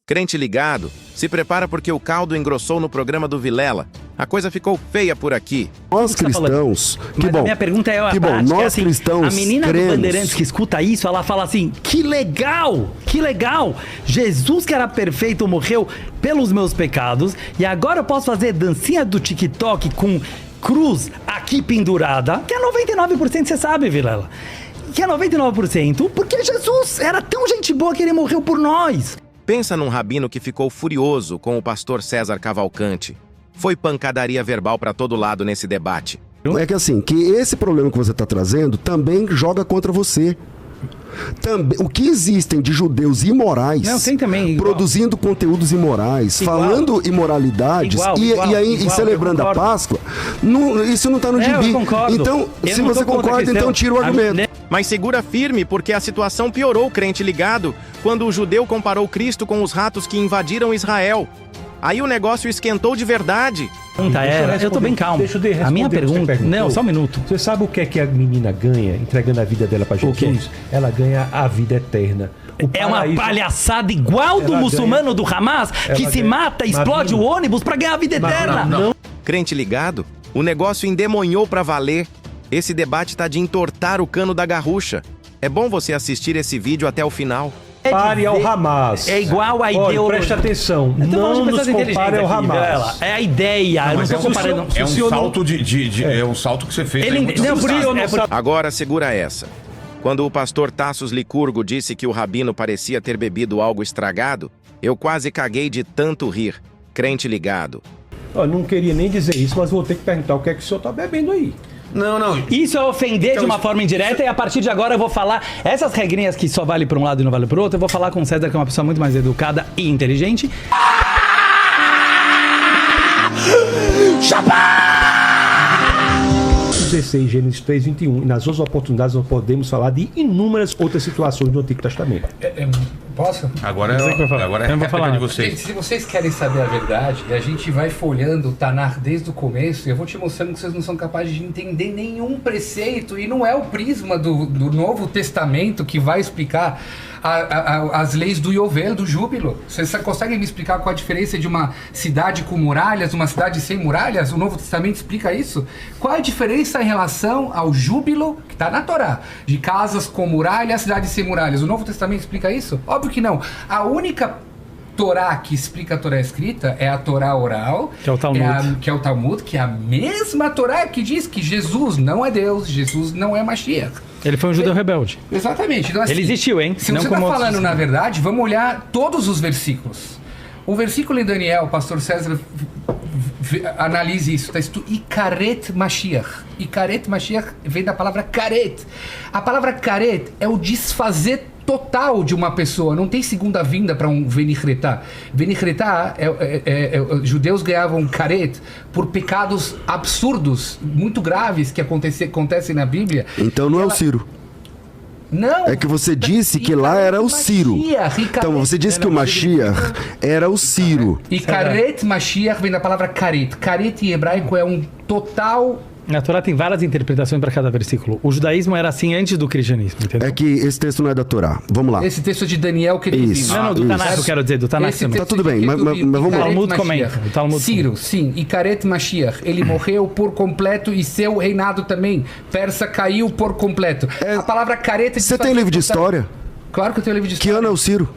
Crente ligado, se prepara porque o caldo engrossou no programa do Vilela. A coisa ficou feia por aqui. Nós cristãos, que bom. A minha pergunta é que bom, nós cristãos a menina cremos. do Bandeirantes que escuta isso, ela fala assim: que legal, que legal. Jesus que era perfeito morreu pelos meus pecados e agora eu posso fazer dancinha do TikTok com cruz aqui pendurada, que é 99%, você sabe, Vilela. Que é 99%, porque Jesus era tão gente boa que ele morreu por nós. Pensa num rabino que ficou furioso com o pastor César Cavalcante. Foi pancadaria verbal pra todo lado nesse debate. É que assim, que esse problema que você está trazendo também joga contra você. Também, o que existem de judeus imorais, não, tem também, produzindo conteúdos imorais, falando imoralidades e celebrando a Páscoa, isso não está no gibi. Eu concordo. Então, se você concorda, então tira o argumento. Mas segura firme, porque a situação piorou, crente ligado, quando o judeu comparou Cristo com os ratos que invadiram Israel. Aí o negócio esquentou de verdade. Eu tô bem calmo. Deixa eu responder a minha pergunta... Não, só um minuto. Você sabe o que a menina ganha entregando a vida dela para Jesus? Ela ganha a vida eterna. É uma palhaçada igual do muçulmano do Hamas, que se mata, explode o ônibus para ganhar a vida eterna. Não. Crente ligado, o negócio endemonhou pra valer. Esse debate tá de entortar o cano da garrucha. É bom você assistir esse vídeo até o final. Pare ao Hamas. É igual a ideia. Preste atenção. Não nos compare ao Hamas. É a ideia. Não, eu não tô comparando. É um salto é um salto que você fez. Agora segura essa. Quando o pastor Tassos Licurgo disse que o rabino parecia ter bebido algo estragado, eu quase caguei de tanto rir. Crente ligado. Eu não queria nem dizer isso, mas vou ter que perguntar o que é que o senhor tá bebendo aí. Não. Isso é ofender de uma forma indireta e a partir de agora eu vou falar essas regrinhas que só vale para um lado e não vale para o outro. Eu vou falar com o César, que é uma pessoa muito mais educada e inteligente. 16, Gênesis 3, 21. E nas outras oportunidades nós podemos falar de inúmeras outras situações do Antigo Testamento. Posso? Agora é a réplica de vocês. Gente, se vocês querem saber a verdade, a gente vai folhando o Tanar desde o começo e eu vou te mostrando que vocês não são capazes de entender nenhum preceito e não é o prisma do Novo Testamento que vai explicar as leis do Yovel, do júbilo. Vocês conseguem me explicar qual a diferença de uma cidade com muralhas, uma cidade sem muralhas? O Novo Testamento explica isso? Qual a diferença em relação ao júbilo, que está na Torá, de casas com muralhas, cidades sem muralhas? O Novo Testamento explica isso? Óbvio que não. A única Torá que explica a Torá escrita é a Torá oral, que é o Talmud. Que é o Talmud, que é a mesma Torá que diz que Jesus não é Deus, Jesus não é Mashiach. Ele foi um judeu rebelde. Exatamente. Então, assim, ele existiu, hein? Se você está falando, na verdade, vamos olhar todos os versículos. O versículo em Daniel, o pastor César analise isso, está escrito Ikaret Mashiach. Ikaret Mashiach vem da palavra karet. A palavra karet é o desfazer total de uma pessoa, não tem segunda vinda para um venichretá. Venichretá, judeus ganhavam karet por pecados absurdos, muito graves que acontecem na Bíblia. Então não é o Ciro. Não. É que você disse que lá era o Ciro. Então você disse que o Mashiach era o Ciro. E Karet Mashiach vem da palavra Karet. Karet em hebraico é um total... Na Torá tem várias interpretações para cada versículo. O judaísmo era assim antes do cristianismo, entendeu? É que esse texto não é da Torá. Vamos lá. Esse texto é de Daniel que ele isso. Não, do Tanakh, eu quero dizer, do Tanakh também. Tá tudo bem, mas vamos lá. Talmud comenta. Ciro, sim. E Karet Mashiach, ele morreu por completo e seu reinado também. Persa caiu por completo. A palavra Karet... Você tem livro de história? Claro que eu tenho livro de história. Que ano é o Ciro?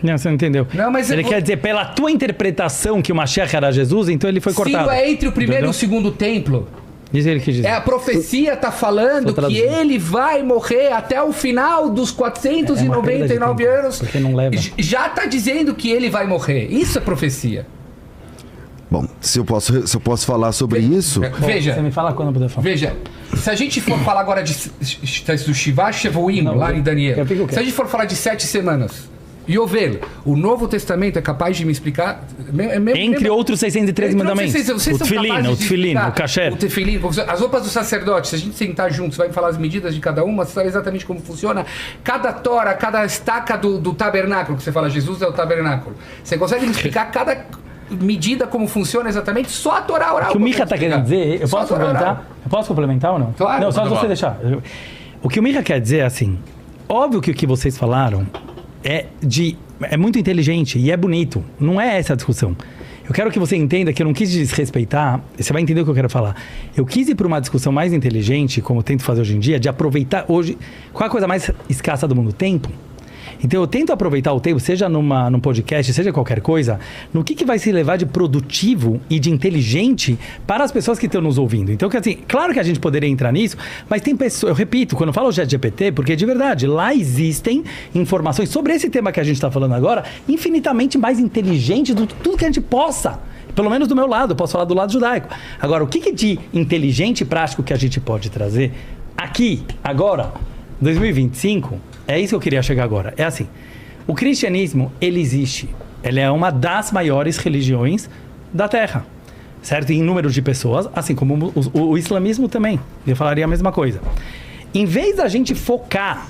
Não, você não entendeu. Não, mas ele quer dizer, pela tua interpretação que o Mashiach era Jesus, então ele foi cortado. Ciro é entre o primeiro e o segundo templo. Diz ele que diz. A profecia tá falando que ele vai morrer até o final dos 499 anos. Porque não leva. Já tá dizendo que ele vai morrer. Isso é profecia. Bom, se eu posso falar sobre isso... Veja. Você me fala quando eu puder falar. Veja, se a gente for falar agora do Shiva Shevuim, lá em Daniel. Se a gente for falar de 7 semanas... Yovel, o Novo Testamento é capaz de me explicar... Entre outros 613 mandamentos. O tefilin, o kasher. O tefilin, as roupas do sacerdote, se a gente sentar juntos, vai me falar as medidas de cada uma, você sabe exatamente como funciona. Cada tora, cada estaca do tabernáculo, que você fala, Jesus é o tabernáculo. Você consegue me explicar cada medida como funciona exatamente? Só a Torá oral. O que o Micha está querendo dizer, eu posso complementar? Eu posso complementar ou não? Claro. Não, só se você deixar. O que o Micha quer dizer é assim, óbvio que o que vocês falaram é de é muito inteligente e é bonito. Não é essa a discussão. Eu quero que você entenda que eu não quis desrespeitar, você vai entender o que eu quero falar. Eu quis ir para uma discussão mais inteligente, como eu tento fazer hoje em dia, de aproveitar hoje... Qual é a coisa mais escassa do mundo? Tempo. Então eu tento aproveitar o tempo, seja num podcast, seja qualquer coisa, no que vai se levar de produtivo e de inteligente para as pessoas que estão nos ouvindo. Então, assim, claro que a gente poderia entrar nisso, mas tem pessoas, eu repito, quando eu falo ChatGPT, porque de verdade, lá existem informações sobre esse tema que a gente está falando agora, infinitamente mais inteligente do que tudo que a gente possa. Pelo menos do meu lado, eu posso falar do lado judaico. Agora, o que de inteligente e prático que a gente pode trazer aqui, agora, 2025... É isso que eu queria chegar agora. É assim, o cristianismo, ele existe. Ele é uma das maiores religiões da Terra, certo? Em número de pessoas, assim como o islamismo também. Eu falaria a mesma coisa. Em vez da gente focar,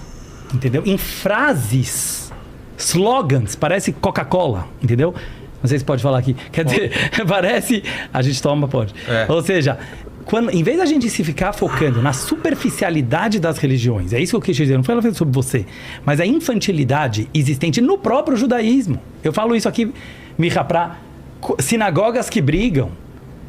entendeu? Em frases, slogans, parece Coca-Cola, entendeu? Não sei se pode falar aqui. Quer dizer, parece... A gente toma, pode. Ou seja... em vez da gente se ficar focando na superficialidade das religiões, é isso que eu quis dizer, não foi falando sobre você, mas a infantilidade existente no próprio judaísmo. Eu falo isso aqui, Micha, para sinagogas que brigam,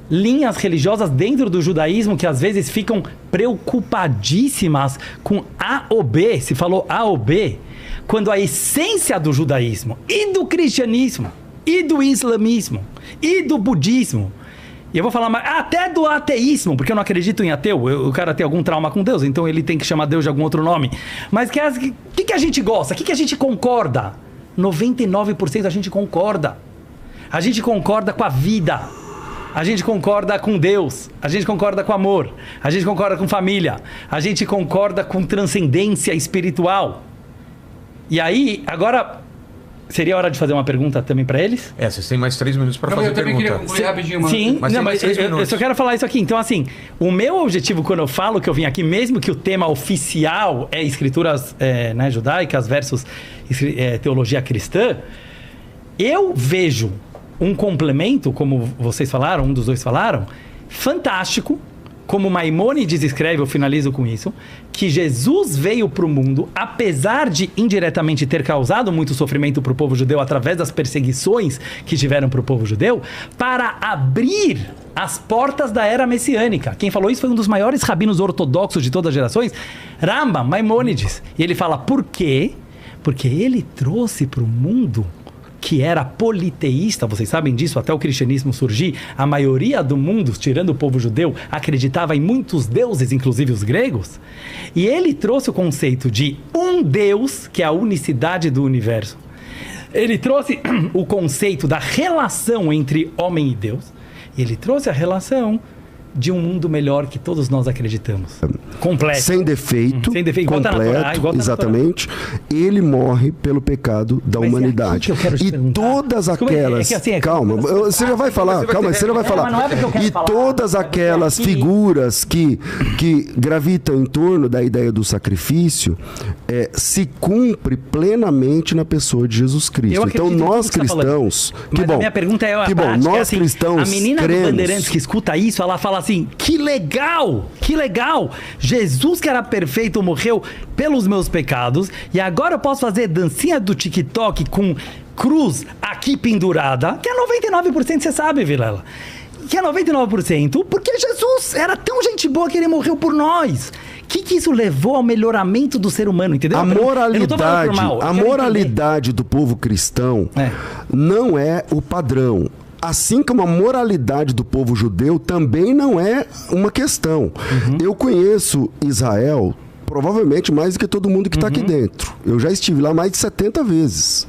linhas religiosas dentro do judaísmo que às vezes ficam preocupadíssimas com A ou B, se falou A ou B, quando a essência do judaísmo e do cristianismo e do islamismo e do budismo, e eu vou falar mais, até do ateísmo, porque eu não acredito em ateu. O cara tem algum trauma com Deus, então ele tem que chamar Deus de algum outro nome. Mas o que a gente gosta? O que a gente concorda? 99% a gente concorda. A gente concorda com a vida. A gente concorda com Deus. A gente concorda com amor. A gente concorda com família. A gente concorda com transcendência espiritual. E aí, agora... Seria hora de fazer uma pergunta também para eles? Vocês têm mais 3 minutos para fazer a pergunta. Eu também queria concluir rapidinho, mano. Sim, mas eu só quero falar isso aqui. Então, assim, o meu objetivo quando eu falo que eu vim aqui, mesmo que o tema oficial é escrituras judaicas versus teologia cristã, eu vejo um complemento, como vocês falaram, um dos dois falaram, fantástico, como Maimônides escreve, eu finalizo com isso, que Jesus veio para o mundo, apesar de indiretamente ter causado muito sofrimento para o povo judeu através das perseguições que tiveram para o povo judeu, para abrir as portas da era messiânica. Quem falou isso foi um dos maiores rabinos ortodoxos de todas as gerações, Rambam, Maimônides. E ele fala, por quê? Porque ele trouxe para o mundo que era politeísta, vocês sabem disso, até o cristianismo surgir, a maioria do mundo, tirando o povo judeu, acreditava em muitos deuses, inclusive os gregos, e ele trouxe o conceito de um Deus, que é a unicidade do universo. Ele trouxe o conceito da relação entre homem e Deus, e ele trouxe a relação de um mundo melhor que todos nós acreditamos. Completo. Sem defeito. Sem defeito. Completo, exatamente. Ele morre pelo pecado da humanidade. E todas aquelas... Calma, você já vai falar. Calma, você já vai falar. E todas aquelas figuras que gravitam em torno da ideia do sacrifício se cumpre plenamente na pessoa de Jesus Cristo. Então nós cristãos... Que bom. A minha pergunta é que bom, nós cristãos a menina do Bandeirantes que escuta isso, ela fala assim, que legal, Jesus que era perfeito morreu pelos meus pecados e agora eu posso fazer dancinha do TikTok com cruz aqui pendurada, que é 99%, você sabe, Vilela, que é 99%, porque Jesus era tão gente boa que ele morreu por nós. O que isso levou ao melhoramento do ser humano, entendeu? A moralidade do povo cristão não é o padrão. Assim como a moralidade do povo judeu também não é uma questão. Eu conheço Israel provavelmente mais do que todo mundo que está aqui dentro. Eu já estive lá mais de 70 vezes.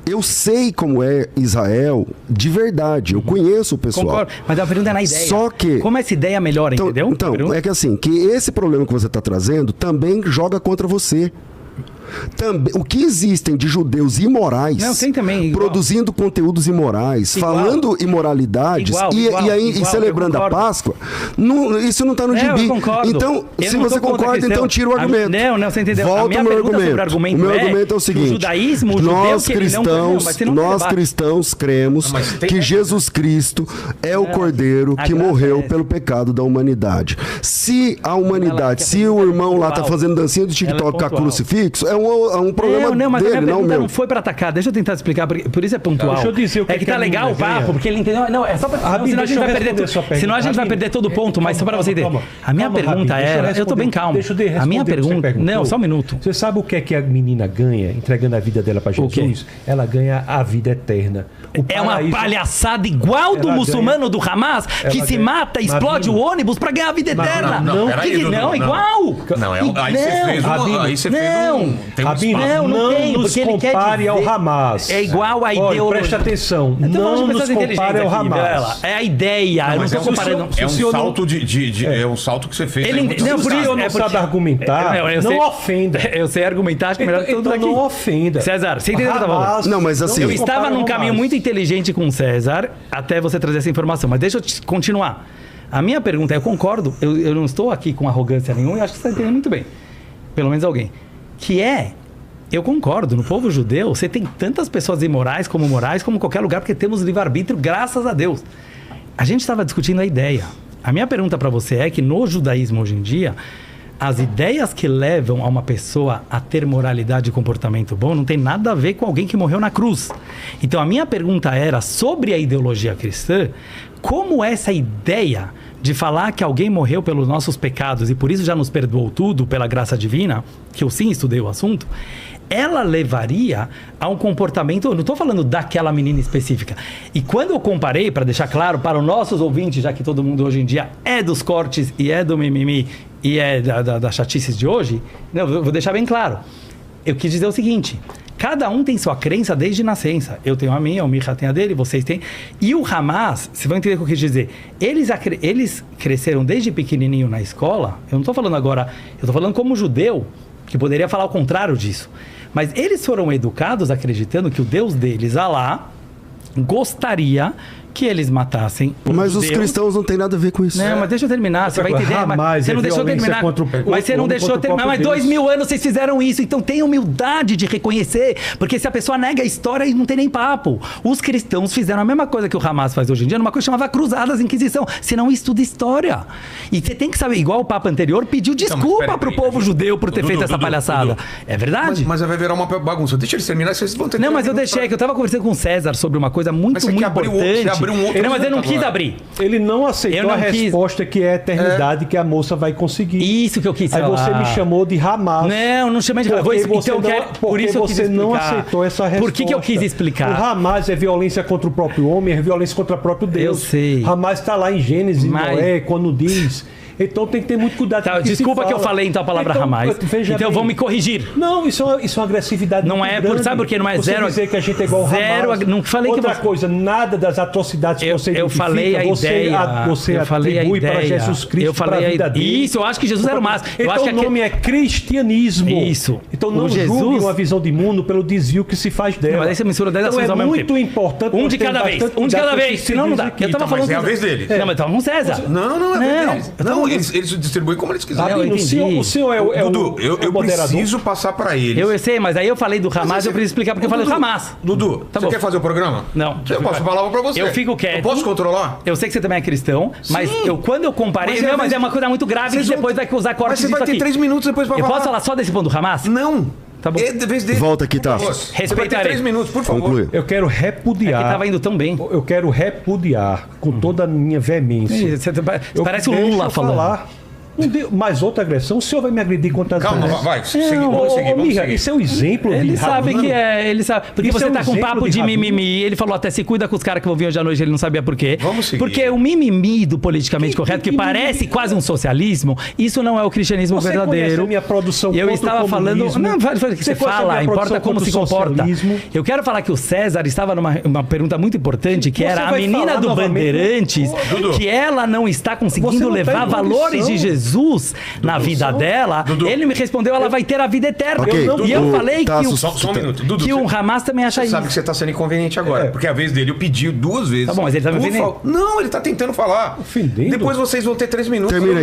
Eu sei como é Israel de verdade. Eu conheço o pessoal. Concordo, mas a pergunta é na ideia. Só que... Como essa ideia melhora, entendeu? Então, é que assim, que esse problema que você está trazendo também joga contra você. O que existem de judeus imorais, produzindo conteúdos imorais, falando imoralidades e celebrando a Páscoa, isso não está no gibi. Então, se você concorda, então tira o argumento. Não, você entendeu? Volta ao meu argumento. O meu argumento é o seguinte: nós cristãos cremos que Jesus Cristo é o Cordeiro que morreu pelo pecado da humanidade. Se a humanidade, se o irmão lá está fazendo dancinha do TikTok com a crucifixo, um problema não, mas dele, a minha pergunta meu. não foi para atacar. Deixa eu tentar explicar, por isso é pontual. Deixa eu dizer o que é que tá legal o papo, porque ele entendeu. Não, é só para senão a gente vai perder senão a gente vai perder todo o ponto, mas só para você entender. A minha pergunta era, eu tô bem calmo. A minha pergunta, não, só um minuto. Você sabe o que a menina ganha entregando a vida dela para Jesus? Ela ganha a vida eterna. É uma palhaçada igual do muçulmano do Hamas que se mata, explode o ônibus para ganhar a vida eterna. Não, igual. Não, aí você fez um... Não nos compare ao Hamas. É igual a ideologia. Preste atenção. Não nos compare ao Hamas. É a ideia. Eu não estou comparando. É um salto que você fez. Por isso eu não sabe argumentar. Não ofenda. Eu sei argumentar, acho que melhor tudo aqui. Não ofenda. César, você entendeu o que eu tava falando? Não, mas assim... Eu estava num caminho muito inteligente com o César até você trazer essa informação. Mas deixa eu continuar. A minha pergunta é, eu concordo, eu não estou aqui com arrogância nenhuma e acho que você está entendendo muito bem. Pelo menos alguém. Que é, eu concordo, no povo judeu você tem tantas pessoas imorais como morais como qualquer lugar, porque temos livre-arbítrio, graças a Deus. A gente estava discutindo a ideia. A minha pergunta para você é que no judaísmo hoje em dia, as ideias que levam a uma pessoa a ter moralidade e comportamento bom não tem nada a ver com alguém que morreu na cruz. Então a minha pergunta era sobre a ideologia cristã, como essa ideia de falar que alguém morreu pelos nossos pecados e por isso já nos perdoou tudo pela graça divina, que eu sim estudei o assunto, ela levaria a um comportamento... Eu não estou falando daquela menina específica. E quando eu comparei, para deixar claro para os nossos ouvintes, já que todo mundo hoje em dia é dos cortes e é do mimimi e é das chatices de hoje, não, vou deixar bem claro. Eu quis dizer o seguinte... Cada um tem sua crença desde nascença. Eu tenho a minha, o Micha tem a dele, vocês têm. E o Hamas, vocês vão entender o que eu quis dizer. Eles cresceram desde pequenininho na escola. Eu não estou falando agora... Eu estou falando como judeu, que poderia falar o contrário disso. Mas eles foram educados acreditando que o Deus deles, Alá, gostaria que eles matassem Mas os cristãos não tem nada a ver com isso. Não, mas deixa eu terminar. Você vai entender. Você não deixou terminar. Mas você não deixou terminar. Mas 2000 anos vocês fizeram isso. Então tem humildade de reconhecer. Porque se a pessoa nega a história, não tem nem papo. Os cristãos fizeram a mesma coisa que o Hamas faz hoje em dia, numa coisa que chamava Cruzadas, Inquisição. Se não estuda história. E você tem que saber, igual o Papa anterior pediu desculpa pro povo judeu por ter feito essa palhaçada. É verdade? Mas vai virar uma bagunça. Deixa eles terminar, vocês vão ter... Não, mas eu deixei, que eu tava conversando com o César sobre uma coisa muito importante. Não, mas eu não quis abrir. Ele não aceitou a resposta que é a eternidade que a moça vai conseguir. Isso que eu quis falar. Aí você me chamou de Hamas. Não chamei de Hamas. Por isso você não aceitou essa resposta. Por que eu quis explicar? O Hamas é violência contra o próprio homem, é violência contra o próprio Deus. Eu sei. Hamas está lá em Gênesis, Noé, quando diz... Então tem que ter muito cuidado. Tá, desculpa que eu falei então a palavra Hamas. Então vão me corrigir. Não, isso é uma agressividade. Não é, sabe por quê? Não é você zero. Dizer que a gente é igual ao Hamas. Não falei Outra que coisa, nada das atrocidades que você eu falei a ideia. Você atribui para Jesus Cristo. Eu falei a vida dele. Isso, eu acho que Jesus era o máximo. Então o nome é cristianismo. Isso. Então não julgue uma visão de mundo pelo desvio que se faz dela. Mas aí você mistura 10 ações ao mesmo tempo. É muito importante. Um de cada vez. Um de cada vez. Senão não dá. Eu tava falando. É a vez dele. Não, mas tava com César. Não, é vez deles. Não, eles distribuem como eles quiserem. O senhor é Dudu, eu preciso passar para eles. Eu sei, mas aí eu falei do Hamas, eu preciso explicar porque eu falei do Hamas. Dudu, você quer fazer o programa? Não. Eu passo a palavra para você. Eu fico quieto. Eu posso controlar? Eu sei que você também é cristão, mas quando eu comparei... Mas é uma coisa muito grave que depois vai usar corte disso aqui. Mas você vai ter 3 minutos depois para falar. Eu posso falar só desse ponto do Hamas? Não. Tá bom. Volta aqui, tá? Você vai ter 3 minutos, por favor. Conclui. Eu quero repudiar. É que tava indo tão bem. Eu quero repudiar com toda a minha veemência. Você parece o Lula falando. Não deu mais outra agressão, o senhor vai me agredir quantas vezes? Calma, vai, vamos seguir. Isso é um exemplo. Ele sabe que é, ele sabe. Porque isso você tá com papo de mimimi, ele falou até se cuida com os caras que vão vir hoje à noite, ele não sabia por quê. Vamos seguir. Porque o mimimi do politicamente correto, que parece quase um socialismo, isso não é o cristianismo verdadeiro. A minha produção eu estava falando... Não, você fala, importa como se comporta. Eu quero falar que o César estava numa pergunta muito importante, que era a menina do Bandeirantes, que ela não está conseguindo levar valores de Jesus na vida dela, ele me respondeu, ela vai ter a vida eterna. E eu falei que o Hamas também acha isso. Você sabe que você está sendo inconveniente agora, porque a vez dele eu pedi 2 vezes. Tá bom, mas ele tá me ofendendo. Não, ele tá tentando falar. Ofendendo? Depois vocês vão ter 3 minutos. Termina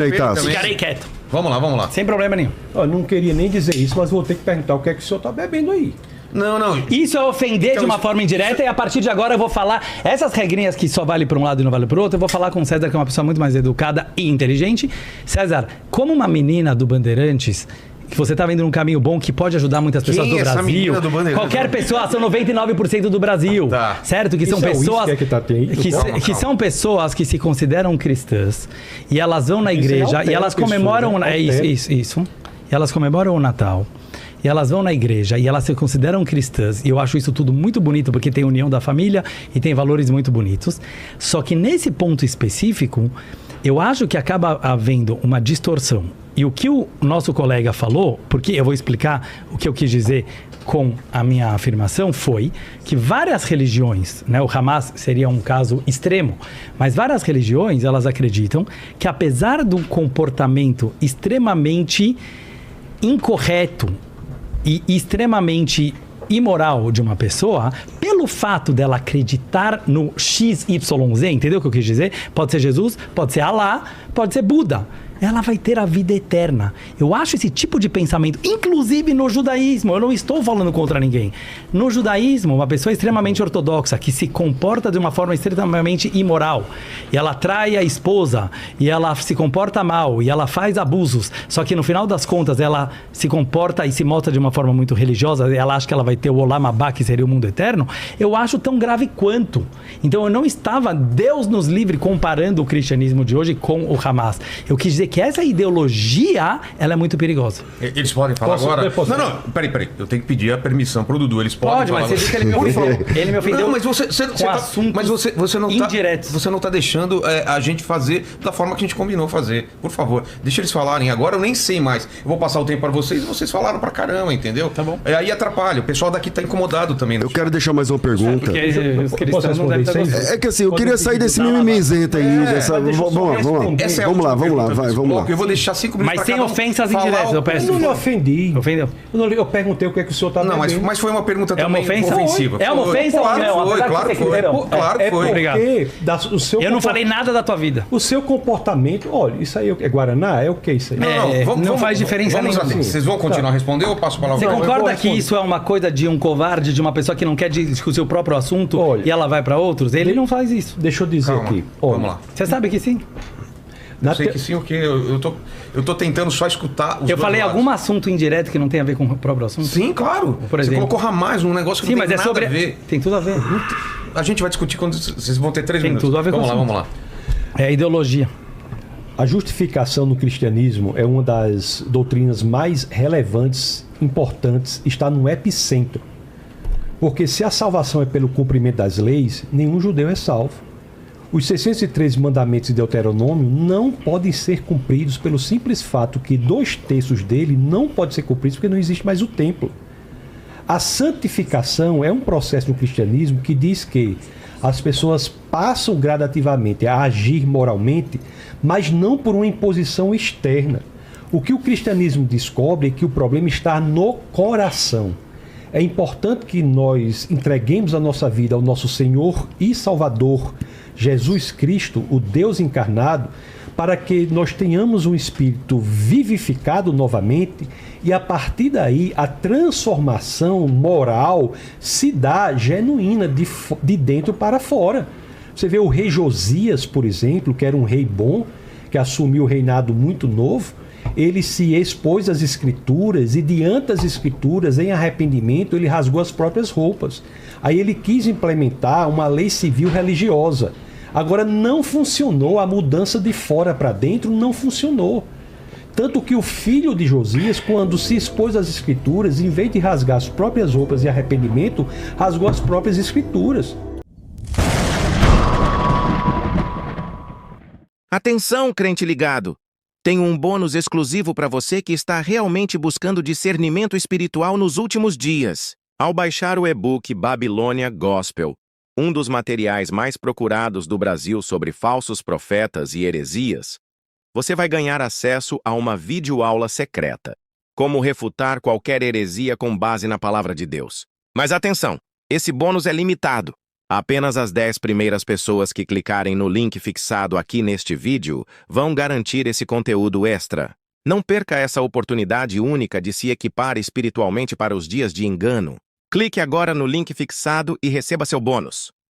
aí, Tassos. Ficarei quieto. Vamos lá. Sem problema nenhum. Eu não queria nem dizer isso, mas vou ter que perguntar o que é que o senhor tá bebendo aí. Não. Isso é ofender de uma forma indireta e a partir de agora eu vou falar essas regrinhas que só vale para um lado e não vale para o outro. Eu vou falar com o César, que é uma pessoa muito mais educada e inteligente. César, como uma menina do Bandeirantes, que você tá vendo num caminho bom que pode ajudar muitas pessoas do Brasil. Qualquer pessoa, são 99% do Brasil. Tá. Certo? Que são pessoas que são pessoas que se consideram cristãs e elas vão na igreja e elas comemoram isso. E elas comemoram o Natal. E elas vão na igreja e elas se consideram cristãs. E eu acho isso tudo muito bonito porque tem união da família e tem valores muito bonitos. Só que nesse ponto específico, eu acho que acaba havendo uma distorção. E o que o nosso colega falou, porque eu vou explicar o que eu quis dizer com a minha afirmação, foi que várias religiões, né, o Hamas seria um caso extremo, mas várias religiões, elas acreditam que apesar do comportamento extremamente incorreto e extremamente imoral de uma pessoa, pelo fato dela acreditar no XYZ, entendeu o que eu quis dizer? Pode ser Jesus, pode ser Alá, pode ser Buda. Ela vai ter a vida eterna. Eu acho esse tipo de pensamento, inclusive no judaísmo, eu não estou falando contra ninguém. No judaísmo, uma pessoa extremamente ortodoxa, que se comporta de uma forma extremamente imoral, e ela trai a esposa, e ela se comporta mal, e ela faz abusos, só que no final das contas ela se comporta e se mostra de uma forma muito religiosa, ela acha que ela vai ter o Olam Abá, que seria o mundo eterno, eu acho tão grave quanto. Então eu não estava, Deus nos livre, comparando o cristianismo de hoje com o Hamas. Eu quis dizer que essa ideologia, ela é muito perigosa. Eles podem falar agora? Não, peraí. Eu tenho que pedir a permissão pro Dudu. Eles podem falar. Mas você disse que ele me ofendeu. Ele me ofendeu. Não, mas você não indiretos. Você não tá deixando a gente fazer da forma que a gente combinou fazer. Por favor, deixa eles falarem. Agora eu nem sei mais. Eu vou passar o tempo para vocês e vocês falaram pra caramba, entendeu? Tá bom. Aí atrapalha. O pessoal daqui tá incomodado também. Eu quero deixar mais uma pergunta. É que assim, eu queria sair desse mimimizento aí. Vamos lá. Eu vou deixar 5 minutos. Mas sem ofensas indiretas, eu peço. Eu não lhe ofendi. Ofendeu? Eu perguntei o que é que o senhor está dizendo. Não, mas foi uma pergunta também ofensiva. É uma ofensa ou não? Claro que foi. Obrigado. Eu não falei nada da tua vida. O seu comportamento, olha, isso aí é Guaraná? É o que isso aí? Não faz diferença nenhuma. Vocês vão continuar a responder ou eu passo a palavra? Você concorda que isso é uma coisa de um covarde, de uma pessoa que não quer discutir o próprio assunto e ela vai para outros? Ele não faz isso. Deixa eu dizer aqui. Vamos lá. Você sabe que sim? Eu sei que sim, porque eu tô tentando só escutar os Eu falei algum assunto indireto que não tem a ver com o próprio assunto? Sim, claro. Por exemplo. Você colocou Hamas num negócio que não tem nada a ver. Tem tudo a ver. A gente vai discutir quando vocês vão ter 3 minutos. Tem tudo a ver vamos lá. É a ideologia. A justificação no cristianismo é uma das doutrinas mais relevantes, importantes, está no epicentro. Porque se a salvação é pelo cumprimento das leis, nenhum judeu é salvo. Os 613 mandamentos de Deuteronômio não podem ser cumpridos pelo simples fato que 2/3 dele não pode ser cumpridos porque não existe mais o templo. A santificação é um processo no cristianismo que diz que as pessoas passam gradativamente a agir moralmente, mas não por uma imposição externa. O que o cristianismo descobre é que o problema está no coração. É importante que nós entreguemos a nossa vida ao nosso Senhor e Salvador, Jesus Cristo, o Deus encarnado, para que nós tenhamos um espírito vivificado novamente e a partir daí a transformação moral se dá genuína de dentro para fora. Você vê o rei Josias, por exemplo, que era um rei bom, que assumiu o reinado muito novo, ele se expôs às escrituras e diante das escrituras, em arrependimento, ele rasgou as próprias roupas. Aí ele quis implementar uma lei civil religiosa. Agora não funcionou, a mudança de fora para dentro não funcionou. Tanto que o filho de Josias, quando se expôs às escrituras, em vez de rasgar as próprias roupas e arrependimento, rasgou as próprias escrituras. Atenção, crente ligado! Tenho um bônus exclusivo para você que está realmente buscando discernimento espiritual nos últimos dias. Ao baixar o e-book Babilônia Gospel, um dos materiais mais procurados do Brasil sobre falsos profetas e heresias, você vai ganhar acesso a uma videoaula secreta. Como refutar qualquer heresia com base na palavra de Deus. Mas atenção, esse bônus é limitado. Apenas as 10 primeiras pessoas que clicarem no link fixado aqui neste vídeo vão garantir esse conteúdo extra. Não perca essa oportunidade única de se equipar espiritualmente para os dias de engano. Clique agora no link fixado e receba seu bônus.